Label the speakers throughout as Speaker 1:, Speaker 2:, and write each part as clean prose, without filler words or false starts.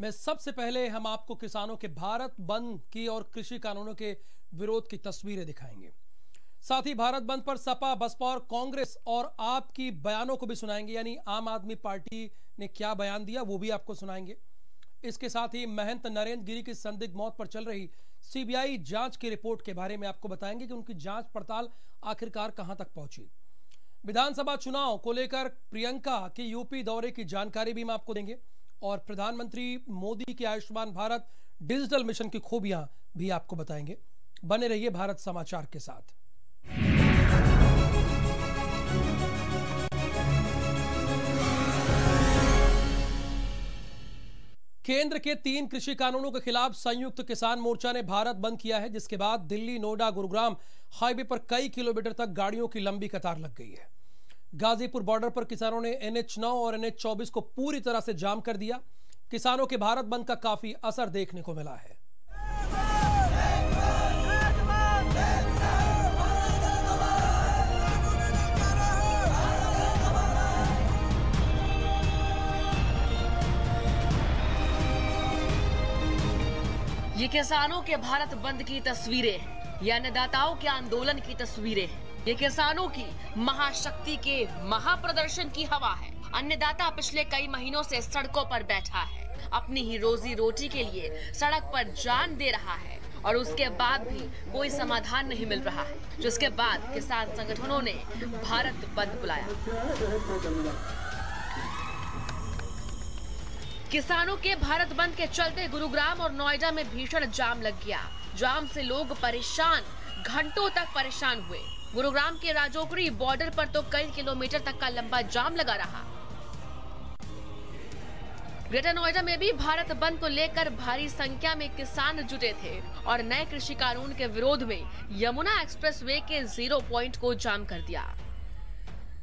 Speaker 1: में सबसे पहले हम आपको किसानों के भारत बंद की और कृषि कानूनों के विरोध की तस्वीरें दिखाएंगे। साथ ही भारत बंद पर सपा, बसपा और कांग्रेस और आप की बयानों को भी सुनाएंगे, यानी आम आदमी पार्टी ने क्या बयान दिया वो भी आपको सुनाएंगे। इसके साथ ही महंत नरेंद्र गिरी की संदिग्ध मौत पर चल रही सीबीआई जांच की रिपोर्ट के बारे में आपको बताएंगे कि उनकी जांच पड़ताल आखिरकार कहां तक पहुंची। विधानसभा चुनाव को लेकर प्रियंका के यूपी दौरे की जानकारी भी हम आपको देंगे और प्रधानमंत्री मोदी के आयुष्मान भारत डिजिटल मिशन की खूबियां भी आपको बताएंगे। बने रहिए भारत समाचार के साथ। केंद्र के 3 कृषि कानूनों के खिलाफ संयुक्त किसान मोर्चा ने भारत बंद किया है, जिसके बाद दिल्ली, नोएडा, गुरुग्राम हाईवे पर कई किलोमीटर तक गाड़ियों की लंबी कतार लग गई है। गाजीपुर बॉर्डर पर किसानों ने NH9 और NH24 को पूरी तरह से जाम कर दिया। किसानों के भारत बंद का काफी असर देखने को मिला है।
Speaker 2: ये किसानों के भारत बंद की तस्वीरें, ये अन्नदाताओं के आंदोलन की तस्वीरें, ये किसानों की महाशक्ति के महाप्रदर्शन की हवा है। अन्नदाता पिछले कई महीनों से सड़कों पर बैठा है, अपनी ही रोजी रोटी के लिए सड़क पर जान दे रहा है और उसके बाद भी कोई समाधान नहीं मिल रहा है, जिसके बाद किसान संगठनों ने भारत बंद बुलाया। किसानों के भारत बंद के चलते गुरुग्राम और नोएडा में भीषण जाम लग गया। जाम से लोग परेशान, घंटों तक परेशान हुए। गुरुग्राम के राजौरी बॉर्डर पर तो कई किलोमीटर तक का लंबा जाम लगा रहा। ग्रेटर नोएडा में भी भारत बंद को लेकर भारी संख्या में किसान जुटे थे और नए कृषि कानून के विरोध में यमुना एक्सप्रेसवे के 0 पॉइंट को जाम कर दिया।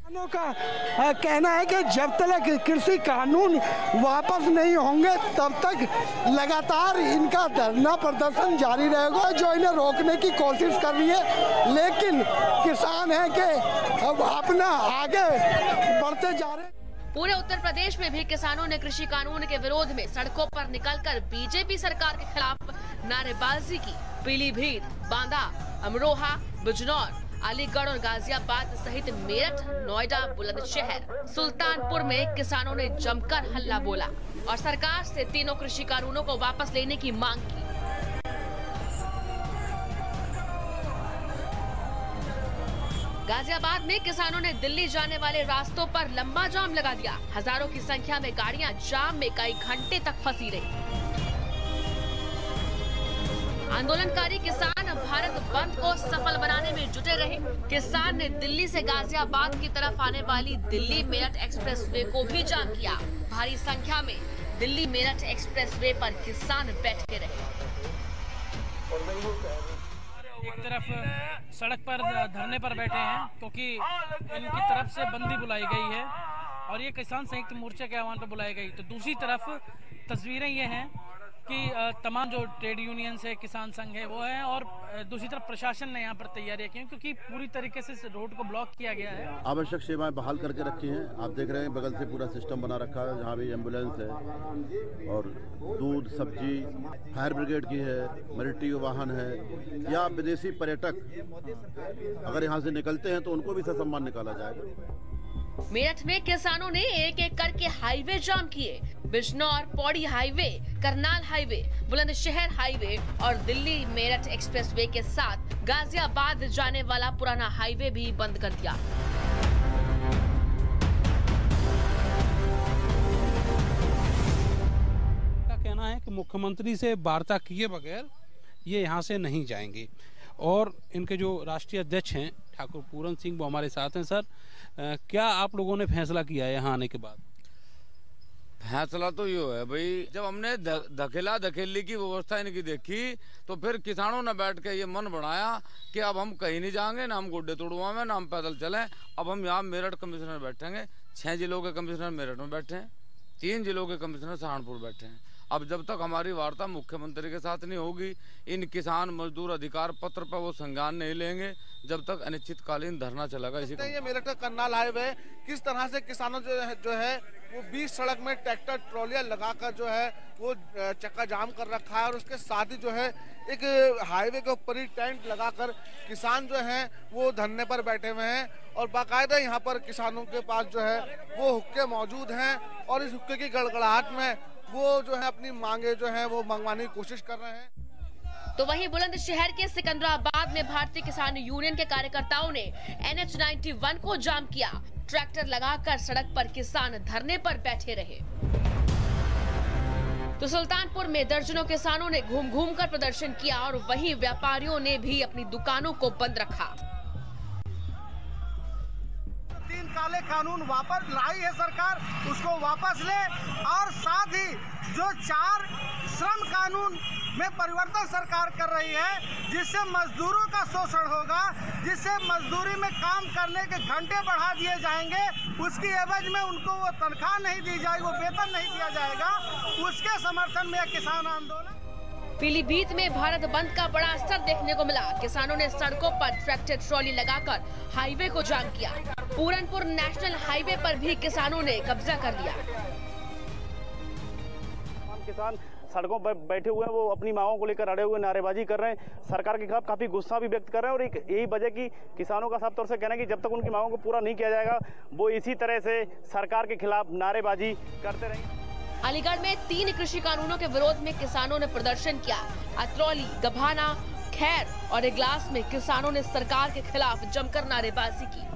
Speaker 3: किसानों का कहना है कि जब तक कृषि कानून वापस नहीं होंगे तब तक लगातार इनका धरना प्रदर्शन जारी रहेगा, जो इन्हें रोकने की कोशिश कर रही है। लेकिन किसान है कि अब अपना आगे बढ़ते जा रहे हैं।
Speaker 2: पूरे उत्तर प्रदेश में भी किसानों ने कृषि कानून के विरोध में सड़कों पर निकलकर बीजेपी सरकार के खिलाफ नारेबाजी की। पीलीभीत, बांदा, अमरोहा, बिजनौर, अलीगढ़ और गाजियाबाद सहित मेरठ, नोएडा, बुलंदशहर, सुल्तानपुर में किसानों ने जमकर हल्ला बोला और सरकार से तीनों कृषि कानूनों को वापस लेने की मांग की। गाजियाबाद में किसानों ने दिल्ली जाने वाले रास्तों पर लंबा जाम लगा दिया। हजारों की संख्या में गाड़ियां जाम में कई घंटे तक फंसी रही। आंदोलनकारी किसान भारत बंद को सफल बनाने में जुटे रहे। किसान ने दिल्ली से गाजियाबाद की तरफ आने वाली दिल्ली मेरठ एक्सप्रेसवे को भी जाम किया। भारी संख्या में दिल्ली मेरठ एक्सप्रेसवे पर किसान बैठे रहे।
Speaker 4: एक तरफ सड़क पर धरने पर बैठे हैं क्योंकि इनकी तरफ से बंदी बुलाई गई है और ये किसान संयुक्त मोर्चा के आह्वान पर बुलाई गई। तो दूसरी तरफ तस्वीरें ये हैं कि तमाम जो ट्रेड यूनियंस है, किसान संघ है वो है और दूसरी तरफ प्रशासन ने यहाँ पर तैयारियां की क्योंकि पूरी तरीके से रोड को ब्लॉक किया गया है।
Speaker 5: आवश्यक सेवाएं बहाल करके रखी हैं। आप देख रहे हैं बगल से पूरा सिस्टम बना रखा है, जहाँ भी एम्बुलेंस है और दूध, सब्जी, फायर ब्रिगेड की है, मिलिट्री वाहन है या विदेशी पर्यटक अगर यहाँ से निकलते हैं तो उनको भी ससम्मान निकाला जाएगा।
Speaker 2: मेरठ में किसानों ने एक एक करके हाईवे जाम किए। Bijnor, Pauri highway, Karnal highway, Bulandshahr highway और दिल्ली मेरठ एक्सप्रेसवे के साथ गाजियाबाद जाने वाला पुराना हाईवे भी बंद कर दिया।
Speaker 6: का कहना है कि मुख्यमंत्री से वार्ता किए बगैर ये यहाँ से नहीं जाएंगे और इनके जो राष्ट्रीय अध्यक्ष हैं ठाकुर पूरन सिंह वो हमारे साथ हैं। सर, क्या आप लोगों ने फैसला किया है यहाँ आने के बाद?
Speaker 7: फैसला तो यो है भाई, जब हमने धकेला धकेली की व्यवस्था इनकी देखी तो फिर किसानों ने बैठ के ये मन बनाया कि अब हम कहीं नहीं जाएंगे, ना हम गोड्डे तोड़वाएं, ना हम पैदल चलें। अब हम यहाँ मेरठ कमिश्नर बैठेंगे, 6 जिलों के कमिश्नर मेरठ में बैठे हैं, 3 जिलों के कमिश्नर सहारनपुर बैठे हैं। अब जब तक हमारी वार्ता मुख्यमंत्री के साथ नहीं होगी, इन किसान मजदूर अधिकार पत्र पर वो संज्ञान नहीं लेंगे, जब तक अनिश्चितकालीन धरना चलेगा। इसी
Speaker 8: ये मेरठ का करनाल हाईवे किस तरह से किसानों जो है वो 20 सड़क में ट्रैक्टर ट्रॉलियां लगाकर जो है वो चक्का जाम कर रखा है। और उसके साथ ही जो है एक हाईवे के ऊपर ही टेंट लगाकर किसान जो हैं वो धरने पर बैठे हुए हैं और बाकायदा यहाँ पर किसानों के पास जो है वो हुक्के मौजूद हैं और इस हुक्के की गड़गड़ाहट में वो जो है अपनी मांगे जो है वो मंगवाने की कोशिश कर रहे हैं।
Speaker 2: तो वहीं बुलंदशहर के सिकंदराबाद में भारतीय किसान यूनियन के कार्यकर्ताओं ने NH 91 को जाम किया। ट्रैक्टर लगाकर सड़क पर किसान धरने पर बैठे रहे। तो सुल्तानपुर में दर्जनों किसानों ने घूम घूम कर प्रदर्शन किया और वहीं व्यापारियों ने भी अपनी दुकानों को बंद रखा।
Speaker 3: 3 काले कानून वापस लाई है सरकार, उसको वापस ले और साथ ही जो 4 श्रम कानून में परिवर्तन सरकार कर रही है, जिससे मजदूरों का शोषण होगा, जिससे मजदूरी में काम करने के घंटे बढ़ा दिए जाएंगे, उसकी एवज में उनको वो तनख्वाह नहीं दी जाएगी, वो वेतन नहीं दिया जाएगा। उसके समर्थन में किसान आंदोलन।
Speaker 2: पीलीभीत में भारत बंद का बड़ा असर देखने को मिला। किसानों ने सड़कों पर ट्रैक्टर ट्रॉली लगाकर हाईवे को जाम किया। पूरनपुर नेशनल हाईवे पर भी किसानों ने कब्जा कर लिया।
Speaker 9: किसान सड़कों पर बैठे हुए हैं, वो अपनी मांगों को लेकर अड़े हुए नारेबाजी कर रहे हैं, सरकार के खिलाफ काफी गुस्सा भी व्यक्त कर रहे हैं। और एक यही वजह की किसानों का साफ तौर से कहना है कि जब तक उनकी मांगों को पूरा नहीं किया जाएगा वो इसी तरह से सरकार के खिलाफ नारेबाजी करते रहेंगे।
Speaker 2: अलीगढ़ में 3 कृषि कानूनों के विरोध में किसानों ने प्रदर्शन किया। अतरौली, गभाना, खैर और इगलास में किसानों ने सरकार के खिलाफ जमकर नारेबाजी की।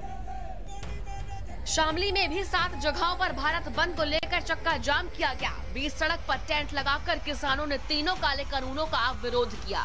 Speaker 2: शामली में भी 7 जगहों पर भारत बंद को लेकर चक्का जाम किया गया। 20 सड़क पर टेंट लगाकर किसानों ने तीनों काले कानूनों का विरोध किया।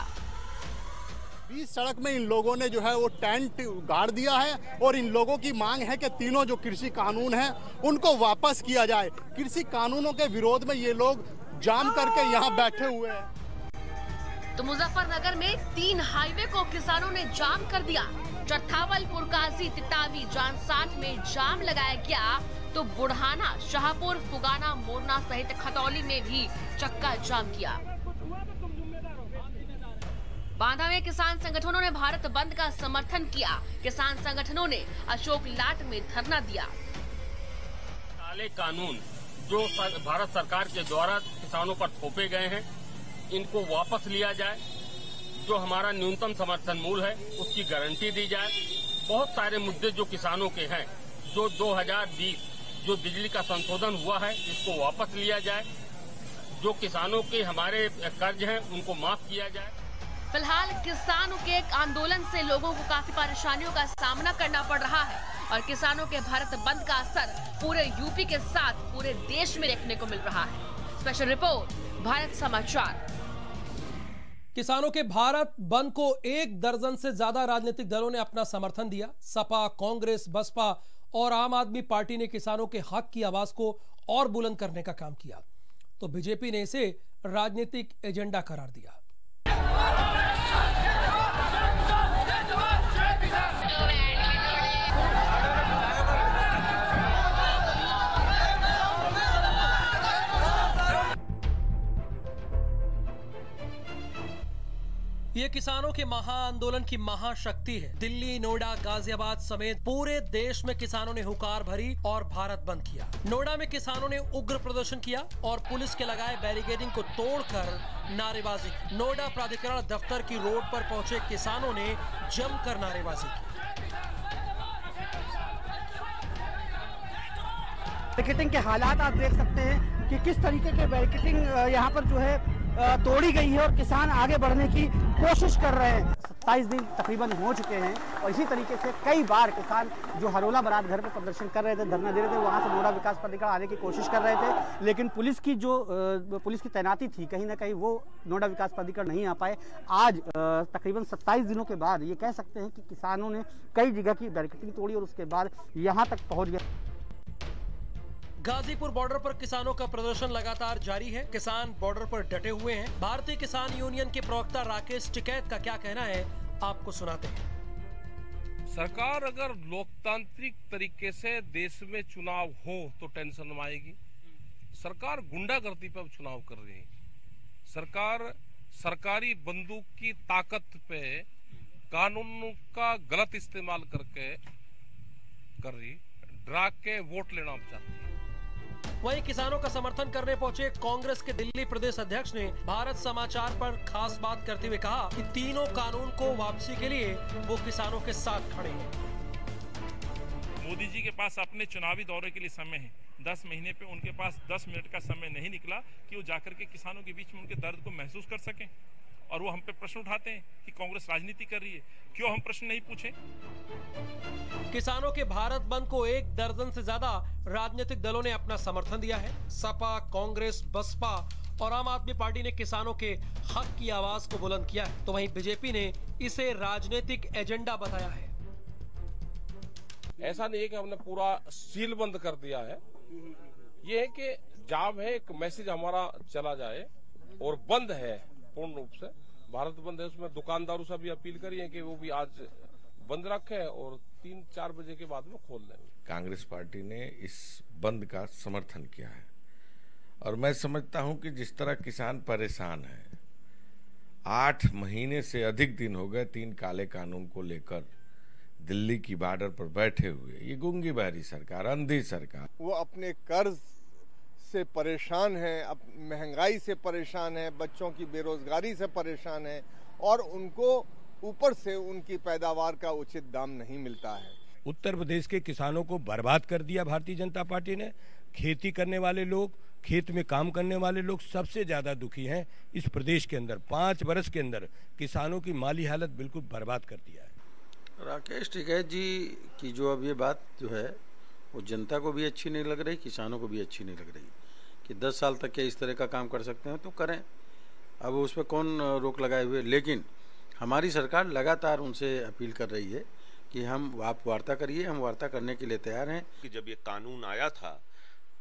Speaker 10: 20 सड़क में इन लोगों ने जो है वो टेंट गाड़ दिया है और इन लोगों की मांग है कि तीनों जो कृषि कानून हैं उनको वापस किया जाए। कृषि कानूनों के विरोध में ये लोग जाम करके यहाँ बैठे हुए हैं।
Speaker 2: तो मुजफ्फरनगर में 3 हाईवे को किसानों ने जाम कर दिया। चरथावल, पुरकाजी, तितावी, जानसाठ में जाम लगाया गया। तो बुढ़ाना, शाहपुर, फुगाना, मोरना सहित खतौली में भी चक्का जाम किया। बांदा में किसान संगठनों ने भारत बंद का समर्थन किया। किसान संगठनों ने अशोक लाट में धरना दिया।
Speaker 11: काले कानून जो भारत सरकार के द्वारा किसानों पर थोपे गए हैं, इनको वापस लिया जाए। जो हमारा न्यूनतम समर्थन मूल्य है उसकी गारंटी दी जाए। बहुत सारे मुद्दे जो किसानों के हैं, जो 2020 जो बिजली का संशोधन हुआ है, इसको वापस लिया जाए। जो किसानों के हमारे कर्ज हैं उनको माफ किया जाए।
Speaker 2: फिलहाल किसानों के आंदोलन से लोगों को काफी परेशानियों का सामना करना पड़ रहा है और किसानों के भारत बंद का असर पूरे यूपी के साथ पूरे देश में देखने को मिल रहा है। स्पेशल रिपोर्ट, भारत समाचार।
Speaker 1: किसानों के भारत बंद को 1 दर्जन से ज्यादा राजनीतिक दलों ने अपना समर्थन दिया। सपा, कांग्रेस, बसपा और आम आदमी पार्टी ने किसानों के हक की आवाज को और बुलंद करने का काम किया, तो बीजेपी ने इसे राजनीतिक एजेंडा करार दिया। ये किसानों के महाआंदोलन की महाशक्ति है। दिल्ली, नोएडा, गाजियाबाद समेत पूरे देश में किसानों ने हुकार भरी और भारत बंद किया। नोएडा में किसानों ने उग्र प्रदर्शन किया और पुलिस के लगाए बैरिकेडिंग को तोड़कर नारेबाजी की। नोएडा प्राधिकरण दफ्तर की रोड पर पहुंचे किसानों ने जमकर नारेबाजी की।
Speaker 3: बैरिकेडिंग के हालात आप देख सकते हैं कि किस तरीके के बैरिकेडिंग यहाँ पर जो है तोड़ी गई है और किसान आगे बढ़ने की कोशिश कर रहे हैं। 27 दिन तकरीबन हो चुके हैं और इसी तरीके से कई बार किसान जो हरोला बारात घर पे प्रदर्शन कर रहे थे, धरना दे रहे थे, वहां से नोएडा विकास प्राधिकरण आने की कोशिश कर रहे थे, लेकिन पुलिस की तैनाती थी, कहीं ना कहीं वो नोएडा विकास प्राधिकरण नहीं आ पाए। आज तकरीबन 27 दिनों के बाद ये कह सकते हैं कि किसानों ने कई जगह की बैरिकेडिंग तोड़ी और उसके बाद यहाँ तक पहुँच गए।
Speaker 1: गाजीपुर बॉर्डर पर किसानों का प्रदर्शन लगातार जारी है। किसान बॉर्डर पर डटे हुए हैं। भारतीय किसान यूनियन के प्रवक्ता राकेश टिकैत का क्या कहना है, आपको सुनाते हैं।
Speaker 12: सरकार अगर लोकतांत्रिक तरीके से देश में चुनाव हो तो टेंशन में आएगी। सरकार गुंडागर्दी पर चुनाव कर रही है। सरकार सरकारी बंदूक की ताकत पे कानून का गलत इस्तेमाल करके कर रही, डरा के वोट लेना चाहती है।
Speaker 1: वहीं किसानों का समर्थन करने पहुंचे कांग्रेस के दिल्ली प्रदेश अध्यक्ष ने भारत समाचार पर खास बात करते हुए कहा कि तीनों कानून को वापसी के लिए वो किसानों के साथ खड़े हैं।
Speaker 13: मोदी जी के पास अपने चुनावी दौरे के लिए समय है। 10 महीने पे उनके पास 10 मिनट का समय नहीं निकला कि वो जाकर के किसानों के बीच में उनके दर्द को महसूस कर सकें। और वो हम पे प्रश्न उठाते हैं कि कांग्रेस राजनीति कर रही है। क्यों हम प्रश्न नहीं पूछे?
Speaker 1: किसानों के भारत बंद को 1 दर्जन से ज्यादा राजनीतिक दलों ने अपना समर्थन दिया है। सपा, कांग्रेस, बसपा और आम आदमी पार्टी ने किसानों के हक की आवाज को बुलंद किया है, तो वहीं बीजेपी ने इसे राजनीतिक एजेंडा बताया है।
Speaker 12: ऐसा नहीं है कि हमने पूरा सील बंद कर दिया है। ये है कि जाम है, एक मैसेज हमारा चला जाए और बंद है पूर्ण रूप से। भारत बंद है, उसमें दुकानदारों से भी अपील करी है कि वो भी आज बंद रखे और 3-4 बजे के बाद में खोल देंगे।
Speaker 14: कांग्रेस पार्टी ने इस बंद का समर्थन किया है और मैं समझता हूं कि जिस तरह किसान परेशान है, 8 महीने से अधिक दिन हो गए 3 काले कानून को लेकर दिल्ली की बॉर्डर पर बैठे हुए ये गूंगी बहरी सरकार, अंधी सरकार।
Speaker 8: वो अपने कर्ज से परेशान है, महंगाई से परेशान है, बच्चों की बेरोजगारी से परेशान है और उनको ऊपर से उनकी पैदावार का उचित दाम नहीं मिलता है।
Speaker 15: उत्तर प्रदेश के किसानों को बर्बाद कर दिया भारतीय जनता पार्टी ने। खेती करने वाले लोग, खेत में काम करने वाले लोग सबसे ज्यादा दुखी हैं इस प्रदेश के अंदर। 5 वर्ष के अंदर किसानों की माली हालत बिल्कुल बर्बाद कर दिया है।
Speaker 16: राकेश टिकैत जी की जो अब ये बात जो है वो जनता को भी अच्छी नहीं लग रही, किसानों को भी अच्छी नहीं लग रही कि 10 साल तक क्या इस तरह का काम कर सकते हैं तो करें, अब उस पर कौन रोक लगाए हुए। लेकिन हमारी सरकार लगातार उनसे अपील कर रही है कि आप वार्ता करिए, हम वार्ता करने के लिए तैयार हैं।
Speaker 17: कि जब ये कानून आया था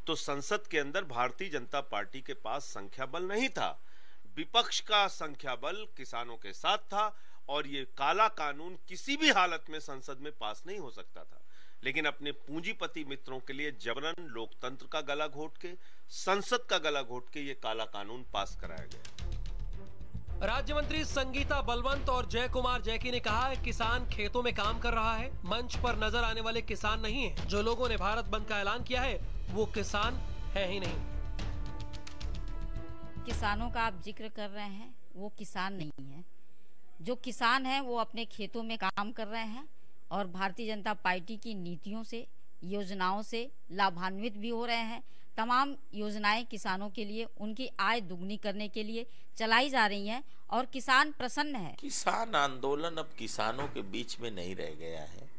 Speaker 17: तो संसद के अंदर भारतीय जनता पार्टी के पास संख्या बल नहीं था, विपक्ष का संख्या बल किसानों के साथ था और ये काला कानून किसी भी हालत में संसद में पास नहीं हो सकता था। लेकिन अपने पूंजीपति मित्रों के लिए जबरन लोकतंत्र का गला घोट के, संसद का गला घोट के ये काला कानून पास कराया गया।
Speaker 1: राज्य मंत्री संगीता बलवंत और जय कुमार जैकी ने कहा है किसान खेतों में काम कर रहा है, मंच पर नजर आने वाले किसान नहीं है। जो लोगों ने भारत बंद का ऐलान किया है वो किसान है ही नहीं।
Speaker 18: किसानों का आप जिक्र कर रहे हैं, वो किसान नहीं है। जो किसान है वो अपने खेतों में काम कर रहे हैं और भारतीय जनता पार्टी की नीतियों से, योजनाओं से लाभान्वित भी हो रहे हैं। तमाम योजनाएं किसानों के लिए, उनकी आय दुगनी करने के लिए चलाई जा रही हैं और किसान प्रसन्न है।
Speaker 19: किसान आंदोलन अब किसानों के बीच में नहीं रह गया है,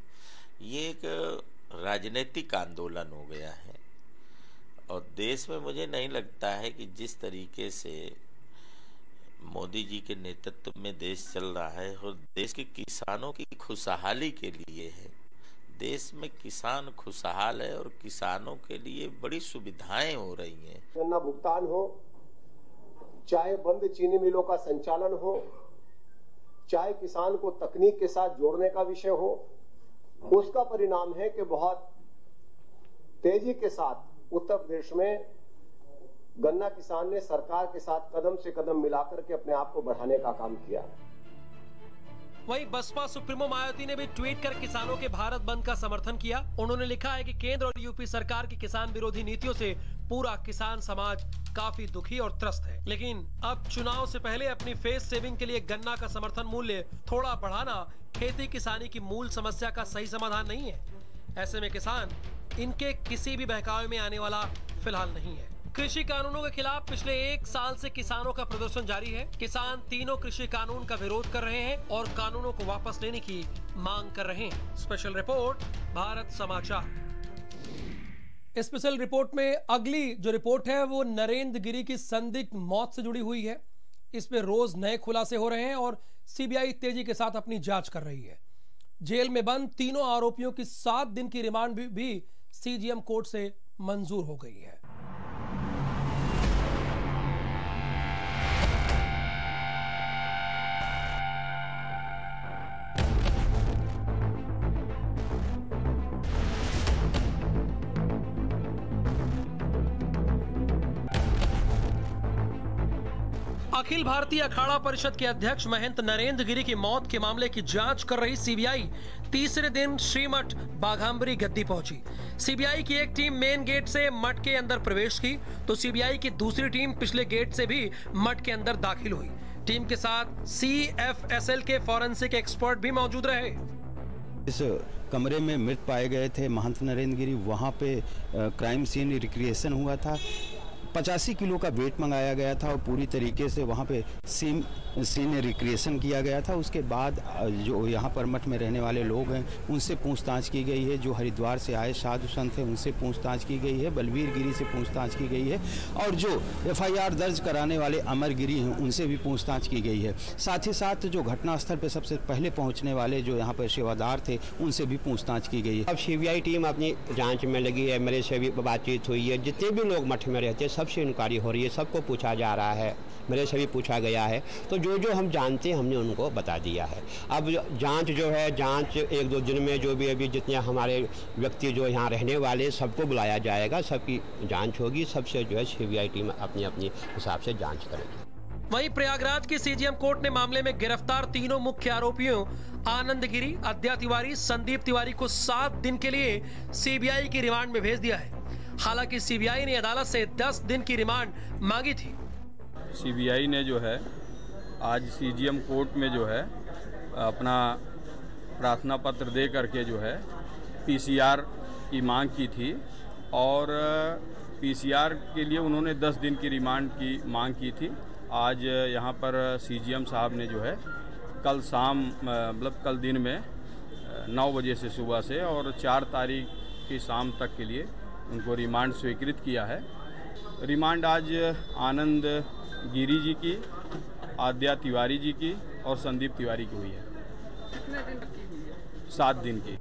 Speaker 19: ये एक राजनीतिक आंदोलन हो गया है। और देश में मुझे नहीं लगता है कि जिस तरीके से मोदी जी के नेतृत्व में देश चल रहा है और देश के किसानों की खुशहाली के लिए है। देश में किसान खुशहाल है और किसानों के लिए बड़ी सुविधाएं हो रही हैं।
Speaker 20: गन्ना भुगतान हो, चाहे बंद चीनी मिलों का संचालन हो, चाहे किसान को तकनीक के साथ जोड़ने का विषय हो, उसका परिणाम है कि बहुत तेजी के साथ उत्तर प्रदेश में गन्ना किसान ने सरकार के साथ कदम से कदम मिलाकर के अपने आप को बढ़ाने का काम किया।
Speaker 1: वहीं बसपा सुप्रीमो मायावती ने भी ट्वीट कर किसानों के भारत बंद का समर्थन किया। उन्होंने लिखा है कि केंद्र और यूपी सरकार की किसान विरोधी नीतियों से पूरा किसान समाज काफी दुखी और त्रस्त है। लेकिन अब चुनाव से पहले अपनी फेस सेविंग के लिए गन्ना का समर्थन मूल्य थोड़ा बढ़ाना खेती किसानी की मूल समस्या का सही समाधान नहीं है। ऐसे में किसान इनके किसी भी बहकावे में आने वाला फिलहाल नहीं है। कृषि कानूनों के खिलाफ पिछले 1 साल से किसानों का प्रदर्शन जारी है। किसान तीनों कृषि कानून का विरोध कर रहे हैं और कानूनों को वापस लेने की मांग कर रहे हैं। स्पेशल रिपोर्ट, भारत समाचार। स्पेशल रिपोर्ट में अगली जो रिपोर्ट है वो नरेंद्र गिरी की संदिग्ध मौत से जुड़ी हुई है। इस पे रोज नए खुलासे हो रहे हैं और सीबीआई तेजी के साथ अपनी जांच कर रही है। जेल में बंद तीनों आरोपियों की 7 दिन की रिमांड भी सीजीएम कोर्ट से मंजूर हो गई है। अखिल भारतीय अखाड़ा परिषद के अध्यक्ष महंत नरेंद्र गिरी की मौत के मामले की जांच कर रही सीबीआई तीसरे दिन श्रीमठ बाघांबरी गद्दी पहुंची। सीबीआई की एक टीम मेन गेट से मठ के अंदर प्रवेश की तो सीबीआई की दूसरी टीम पिछले गेट से भी मठ के अंदर दाखिल हुई। टीम के साथ CFSL के फॉरेंसिक एक्सपर्ट भी मौजूद रहे।
Speaker 21: इस कमरे में मृत पाए गए थे महंत नरेंद्र गिरी। वहाँ पे क्राइम सीन रिक्रिएशन हुआ था। 85 किलो का वेट मंगाया गया था और पूरी तरीके से वहाँ पे सीन रिक्रिएशन किया गया था। उसके बाद जो यहाँ पर मठ में रहने वाले लोग हैं उनसे पूछताछ की गई है। जो हरिद्वार से आए साधु संत हैं उनसे पूछताछ की गई है। बलवीर गिरी से पूछताछ की गई है और जो FIR दर्ज कराने वाले अमर गिरी हैं उनसे भी पूछताछ की गई है। साथ ही साथ जो घटनास्थल पर सबसे पहले पहुँचने वाले जो यहाँ पर सेवादार थे उनसे भी पूछताछ की गई है।
Speaker 22: अब CBI टीम अपनी जाँच में लगी है। मेरे से भी बातचीत हुई है। जितने भी लोग मठ में रहते सबसे इंक्वायरी हो रही है। सबको पूछा जा रहा है। मेरे से भी पूछा गया है तो जो हम जानते हैं हमने उनको बता दिया है। अब जांच जो है जांच 1-2 दिन में जो भी अभी जितने हमारे व्यक्ति जो यहाँ रहने वाले सबको बुलाया जाएगा। सबकी जांच होगी। सबसे जो है CBI टीम अपनी अपनी हिसाब से जांच करेगी।
Speaker 1: वहीं प्रयागराज की CGM कोर्ट ने मामले में गिरफ्तार तीनों मुख्य आरोपियों आनंद गिरी, अद्या तिवारी, संदीप तिवारी को 7 दिन के लिए CBI की रिमांड में भेज दिया है। हालांकि CBI ने अदालत से 10 दिन की रिमांड मांगी थी।
Speaker 23: CBI ने जो है आज CGM कोर्ट में जो है अपना प्रार्थना पत्र दे करके जो है PCR की मांग की थी और PCR के लिए उन्होंने 10 दिन की रिमांड की मांग की थी। आज यहाँ पर CGM साहब ने जो है कल शाम मतलब कल दिन में 9 बजे से सुबह से और 4 तारीख की शाम तक के लिए उनको रिमांड स्वीकृत किया है। रिमांड आज आनंद गिरी जी की, आद्या तिवारी जी की और संदीप तिवारी की हुई है। कितने दिन की हुई है? 7 दिन की।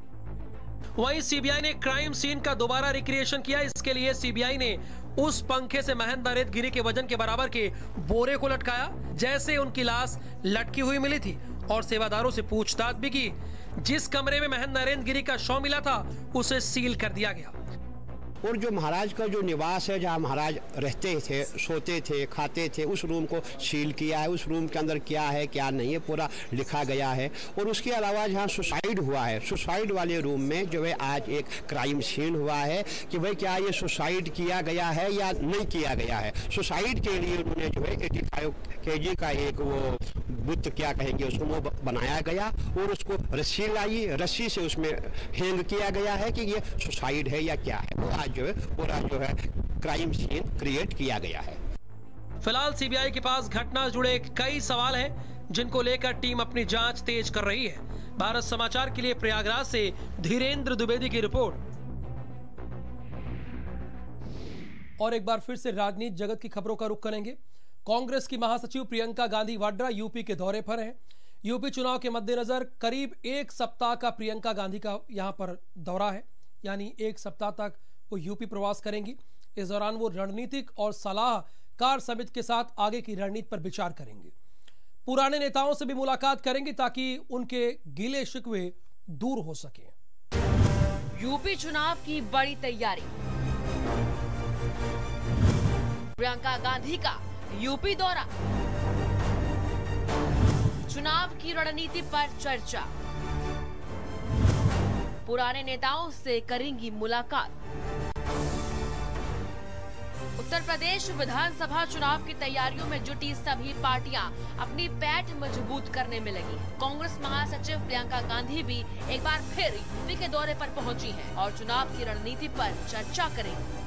Speaker 1: वहीं CBI ने क्राइम सीन का दोबारा रिक्रिएशन किया। इसके लिए CBI ने उस पंखे से महंत नरेंद्र गिरी के वजन के बराबर के बोरे को लटकाया जैसे उनकी लाश लटकी हुई मिली थी और सेवादारों से पूछताछ भी की। जिस कमरे में महंत नरेंद्र गिरी का शव मिला था उसे सील कर दिया गया।
Speaker 22: और जो महाराज का जो निवास है जहाँ महाराज रहते थे, सोते थे, खाते थे, उस रूम को सील किया है। उस रूम के अंदर क्या है क्या नहीं है पूरा लिखा गया है। और उसके अलावा जहाँ सुसाइड हुआ है, सुसाइड वाले रूम में जो है आज एक क्राइम सीन हुआ है कि भाई क्या ये सुसाइड किया गया है या नहीं किया गया है। सुसाइड के लिए उन्होंने जो है 85 kg का एक वो बुत क्या कहेंगे उसको वो बनाया गया और उसको रस्सी लाई, रस्सी से उसमें हैंग किया गया है कि ये सुसाइड है या क्या है। वो आज जो है पूरा जो है क्राइम सीन क्रिएट किया गया है।
Speaker 1: फिलहाल CBI के पास घटना से जुड़े कई सवाल हैं जिनको लेकर टीम अपनी जांच तेज कर रही है। भारत समाचार के लिए प्रयागराज से धीरेन्द्र द्विवेदी की रिपोर्ट। और एक बार फिर से राजनीति जगत की खबरों का रुख करेंगे। कांग्रेस की महासचिव प्रियंका गांधी वाड्रा यूपी के दौरे पर हैं। यूपी चुनाव के मद्देनजर करीब 1 सप्ताह का प्रियंका गांधी का यहां पर दौरा है, यानी 1 सप्ताह तक वो यूपी प्रवास करेंगी। इस दौरान वो रणनीतिक और सलाहकार समिति के साथ आगे की रणनीति पर विचार करेंगे। पुराने नेताओं से भी मुलाकात करेंगी ताकि उनके गिले शिकवे दूर हो सके।
Speaker 2: यूपी चुनाव की बड़ी तैयारी। प्रियंका गांधी का यूपी दौरा, चुनाव की रणनीति पर चर्चा, पुराने नेताओं से करेंगी मुलाकात। उत्तर प्रदेश विधानसभा चुनाव की तैयारियों में जुटी सभी पार्टियां अपनी पैठ मजबूत करने में लगी। कांग्रेस महासचिव प्रियंका गांधी भी एक बार फिर यूपी के दौरे पर पहुंची हैं और चुनाव की रणनीति पर चर्चा करेंगी।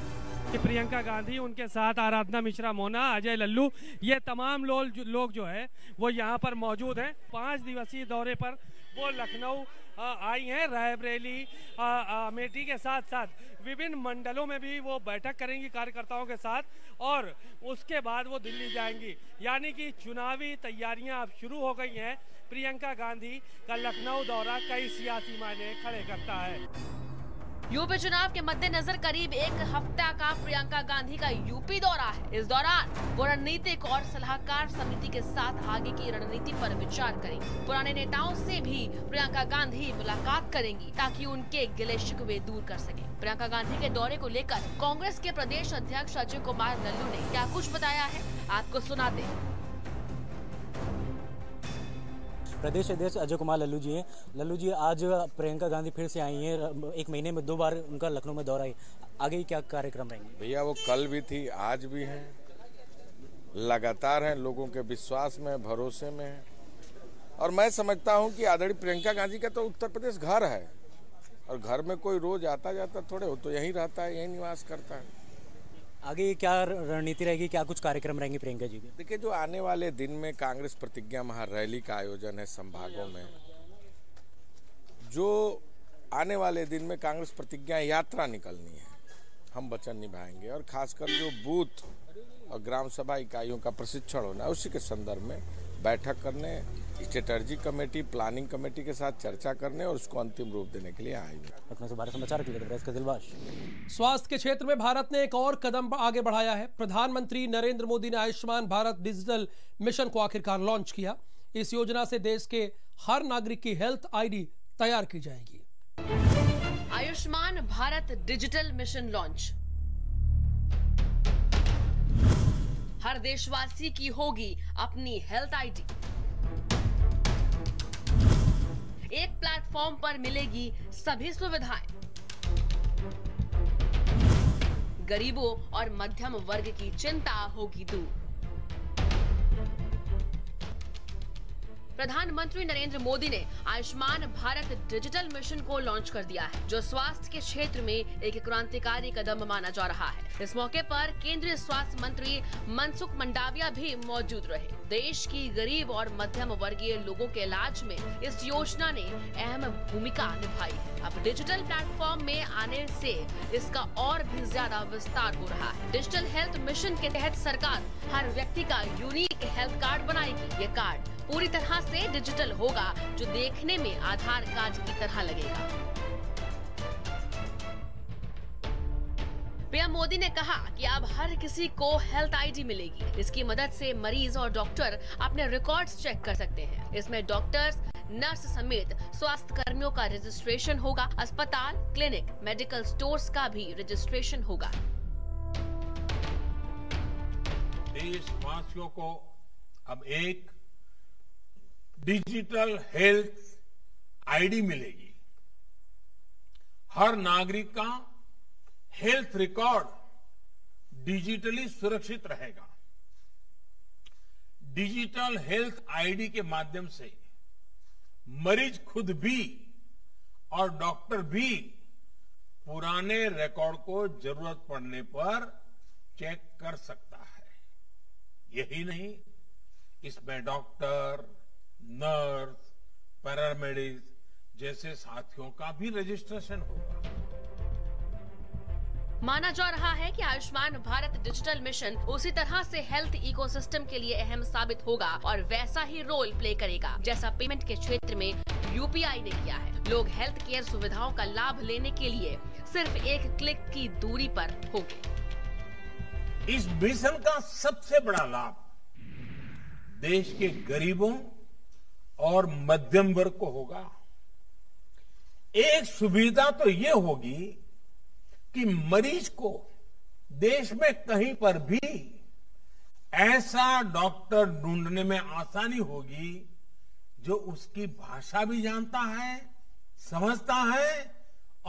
Speaker 24: प्रियंका गांधी, उनके साथ आराधना मिश्रा मोना, अजय लल्लू, ये तमाम लोग जो है वो यहाँ पर मौजूद हैं। 5 दिवसीय दौरे पर वो लखनऊ आई हैं। रायबरेली, अमेठी के साथ साथ विभिन्न मंडलों में भी वो बैठक करेंगी कार्यकर्ताओं के साथ और उसके बाद वो दिल्ली जाएंगी। यानी कि चुनावी तैयारियां अब शुरू हो गई हैं। प्रियंका गांधी का लखनऊ दौरा कई सियासी मायने खड़े करता है।
Speaker 2: यूपी चुनाव के मद्देनजर करीब 1 हफ्ता का प्रियंका गांधी का यूपी दौरा है। इस दौरान वो रणनीतिक और सलाहकार समिति के साथ आगे की रणनीति पर विचार करेंगी। पुराने नेताओं से भी प्रियंका गांधी मुलाकात करेंगी ताकि उनके गिले शिकवे दूर कर सके। प्रियंका गांधी के दौरे को लेकर कांग्रेस के प्रदेश अध्यक्ष अजय कुमार लल्लू ने क्या कुछ बताया है, आपको सुनाते हैं।
Speaker 4: प्रदेश अध्यक्ष अजय कुमार लल्लू जी हैं। लल्लू जी, आज प्रियंका गांधी फिर से आई हैं, एक महीने में 2 बार उनका लखनऊ में दौरा है, आगे क्या कार्यक्रम रहेंगे?
Speaker 14: भैया वो कल भी थी, आज भी हैं, लगातार हैं, लोगों के विश्वास में, भरोसे में है। और मैं समझता हूं कि आदरणीय प्रियंका गांधी का तो उत्तर प्रदेश घर है, और घर में कोई रोज आता जाता थोड़े हो, तो यहीं रहता है, यहीं निवास करता है।
Speaker 4: आगे क्या रणनीति रहेगी, क्या कुछ कार्यक्रम रहेंगे प्रियंका जी के?
Speaker 14: देखिए, जो आने वाले दिन में कांग्रेस प्रतिज्ञा महारैली का आयोजन है संभागों में, जो आने वाले दिन में कांग्रेस प्रतिज्ञा यात्रा निकलनी है, हम वचन निभाएंगे। और खासकर जो बूथ और ग्राम सभा इकाइयों का प्रशिक्षण होना है, उसी के संदर्भ में बैठक करने, स्ट्रेटजी कमेटी, प्लानिंग कमेटी के साथ चर्चा करने और उसको अंतिम रूप देने के लिए आएंगे।
Speaker 4: लखनऊ से भारत समाचार के लिए दिलबाश।
Speaker 1: स्वास्थ्य के क्षेत्र में भारत ने एक और कदम आगे बढ़ाया है। प्रधानमंत्री नरेंद्र मोदी ने आयुष्मान भारत डिजिटल मिशन को आखिरकार लॉन्च किया। इस योजना से देश के हर नागरिक की हेल्थ आईडी तैयार की जाएगी।
Speaker 2: Ayushman Bharat digital mission launch. हर देशवासी की होगी अपनी हेल्थ आईडी। एक प्लेटफॉर्म पर मिलेगी सभी सुविधाएं। गरीबों और मध्यम वर्ग की चिंता होगी दूर। प्रधानमंत्री नरेंद्र मोदी ने आयुष्मान भारत डिजिटल मिशन को लॉन्च कर दिया है, जो स्वास्थ्य के क्षेत्र में एक क्रांतिकारी कदम माना जा रहा है। इस मौके पर केंद्रीय स्वास्थ्य मंत्री मनसुख मंडाविया भी मौजूद रहे। देश की गरीब और मध्यम वर्गीय लोगों के इलाज में इस योजना ने अहम भूमिका निभाई है। अब डिजिटल प्लेटफॉर्म में आने से इसका और भी ज्यादा विस्तार हो रहा है। डिजिटल हेल्थ मिशन के तहत सरकार हर व्यक्ति का यूनिक हेल्थ कार्ड बनाएगी। ये कार्ड पूरी तरह से डिजिटल होगा, जो देखने में आधार कार्ड की तरह लगेगा। पीएम मोदी ने कहा कि अब हर किसी को हेल्थ आईडी मिलेगी। इसकी मदद से मरीज और डॉक्टर अपने रिकॉर्ड्स चेक कर सकते हैं। इसमें डॉक्टर्स, नर्स समेत स्वास्थ्य कर्मियों का रजिस्ट्रेशन होगा। अस्पताल, क्लिनिक, मेडिकल स्टोर्स का भी रजिस्ट्रेशन होगा।
Speaker 5: देशवासियों को अब एक डिजिटल हेल्थ आईडी मिलेगी। हर नागरिक का हेल्थ रिकॉर्ड डिजिटली सुरक्षित रहेगा। डिजिटल हेल्थ आईडी के माध्यम से मरीज खुद भी और डॉक्टर भी पुराने रिकॉर्ड को जरूरत पड़ने पर चेक कर सकता है। यही नहीं, इसमें डॉक्टर, नर्स, पैरामेडिक्स जैसे साथियों का भी रजिस्ट्रेशन होगा।
Speaker 2: माना जा रहा है कि आयुष्मान भारत डिजिटल मिशन उसी तरह से हेल्थ इकोसिस्टम के लिए अहम साबित होगा और वैसा ही रोल प्ले करेगा जैसा पेमेंट के क्षेत्र में यूपीआई ने किया है। लोग हेल्थ केयर सुविधाओं का लाभ लेने के लिए सिर्फ एक क्लिक की दूरी पर होंगे।
Speaker 5: इस मिशन का सबसे बड़ा लाभ देश के गरीबों और मध्यम वर्ग को होगा। एक सुविधा तो ये होगी कि मरीज को देश में कहीं पर भी ऐसा डॉक्टर ढूंढने में आसानी होगी जो उसकी भाषा भी जानता है, समझता है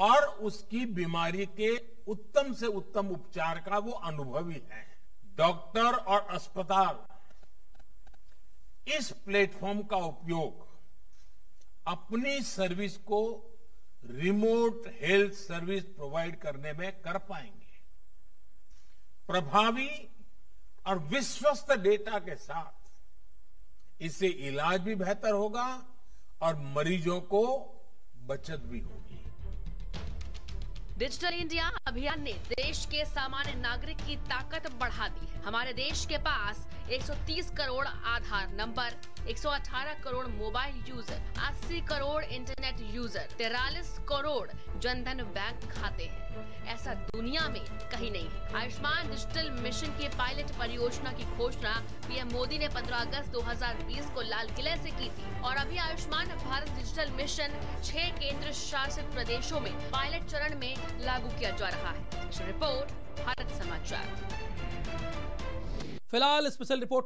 Speaker 5: और उसकी बीमारी के उत्तम से उत्तम उपचार का वो अनुभवी है। डॉक्टर और अस्पताल इस प्लेटफॉर्म का उपयोग अपनी सर्विस को रिमोट हेल्थ सर्विस प्रोवाइड करने में कर पाएंगे। प्रभावी और विश्वस्त डेटा के साथ इससे इलाज भी बेहतर होगा और मरीजों को बचत भी होगी।
Speaker 2: डिजिटल इंडिया अभियान ने देश के सामान्य नागरिक की ताकत बढ़ा दी है। हमारे देश के पास 130 crore Aadhaar number, 118 crore mobile user, 80 crore internet user, 43 crore Jandhan bank खाते हैं। ऐसा दुनिया में कहीं नहीं है। आयुष्मान डिजिटल मिशन की पायलट परियोजना की घोषणा पीएम मोदी ने 15 अगस्त 2020 को लाल किले से की थी और अभी आयुष्मान भारत डिजिटल मिशन 6 केंद्र शासित प्रदेशों में पायलट चरण में लागू किया जा रहा है। रिपोर्ट भारत समाचार।
Speaker 1: फिलहाल स्पेशल रिपोर्ट